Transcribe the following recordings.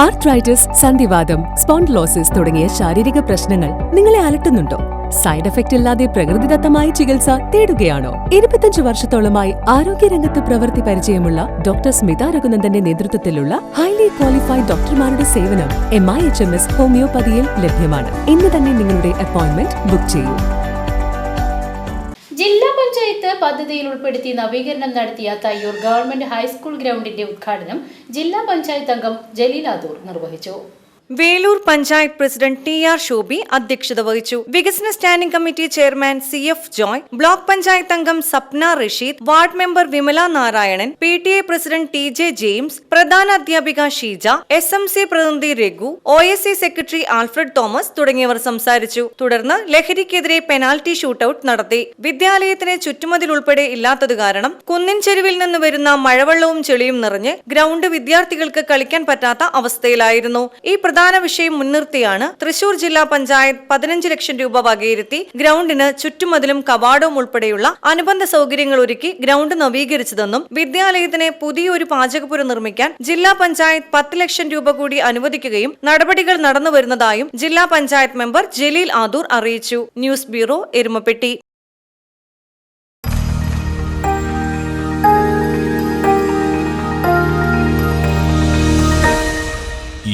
Arthritis, സന്ധിവാതം, spondylosis തുടങ്ങിയ ശാരീരിക പ്രശ്നങ്ങൾ നിങ്ങളെ അലട്ടുന്നുണ്ടോ? സൈഡ് എഫക്റ്റ് ഇല്ലാതെ പ്രകൃതിദത്തമായ ചികിത്സ തേടുകയാണോ? 25 വർഷത്തോളമായി ആരോഗ്യരംഗത്ത് പ്രവൃത്തി പരിചയമുള്ള ഡോക്ടർ സ്മിത രഘുനന്ദന്റെ നേതൃത്വത്തിലുള്ള ഹൈലി ക്വാളിഫൈഡ് ഡോക്ടർമാരുടെ സേവനം MIHMS ഹോമിയോപ്പതിയിൽ ലഭ്യമാണ്. ഇന്ന് തന്നെ നിങ്ങളുടെ അപ്പോയിന്റ്മെന്റ് ബുക്ക് ചെയ്യൂ. ജില്ലാ പഞ്ചായത്ത് പദ്ധതിയിൽ ഉൾപ്പെടുത്തി നവീകരണം നടത്തിയ തയ്യൂർ ഗവൺമെന്റ് ഹൈസ്കൂൾ ഗ്രൗണ്ടിന്റെ ഉദ്ഘാടനം ജില്ലാ പഞ്ചായത്ത് അംഗം ജലീൽ ആദൂർ നിർവഹിച്ചു. വേലൂർ പഞ്ചായത്ത് പ്രസിഡന്റ് TR ഷോബി അധ്യക്ഷത വഹിച്ചു. വികസന standing committee chairman CF Joy, block panchayat അംഗം Sapna Rasheed, ward member Vimala Narayanan, PTA president TJ James, പ്രധാന അധ്യാപിക ഷീജ, SMC പ്രതിനിധി രഘു, OSC സെക്രട്ടറി ആൽഫ്രഡ് തോമസ് തുടങ്ങിയവർ സംസാരിച്ചു. തുടർന്ന് ലഹരിക്കെതിരെ പെനാൽറ്റി ഷൂട്ടൌട്ട് നടത്തി. വിദ്യാലയത്തിന് ചുറ്റുമതിൽ ഉൾപ്പെടെ ഇല്ലാത്തത് കാരണം കുന്നിൻ ചെരുവിൽ നിന്ന് വരുന്ന മഴവെള്ളവും ചെളിയും നിറഞ്ഞ് ഗ്രൗണ്ട് വിദ്യാർത്ഥികൾക്ക് കളിക്കാൻ പറ്റാത്ത അവസ്ഥയിലായിരുന്നു. ഈ പ്രധാന വിഷയം മുൻനിർത്തിയാണ് തൃശൂർ ജില്ലാ പഞ്ചായത്ത് 15 ലക്ഷം രൂപ വകയിരുത്തി ഗ്രൗണ്ടിന് ചുറ്റുമതിലും കവാടവും ഉൾപ്പെടെയുള്ള അനുബന്ധ സൗകര്യങ്ങൾ ഒരുക്കി ഗ്രൗണ്ട് നവീകരിച്ചതെന്നും വിദ്യാലയത്തിന് പുതിയൊരു പാചകപ്പുര നിർമ്മിക്കാൻ ജില്ലാ പഞ്ചായത്ത് 10 ലക്ഷം രൂപ കൂടി അനുവദിക്കുകയും നടപടികൾ നടന്നുവരുന്നതായും ജില്ലാ പഞ്ചായത്ത് മെമ്പർ ജലീൽ ആദൂർ അറിയിച്ചു. News bureau, Erumapetty.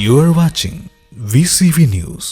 You are watching VCV News.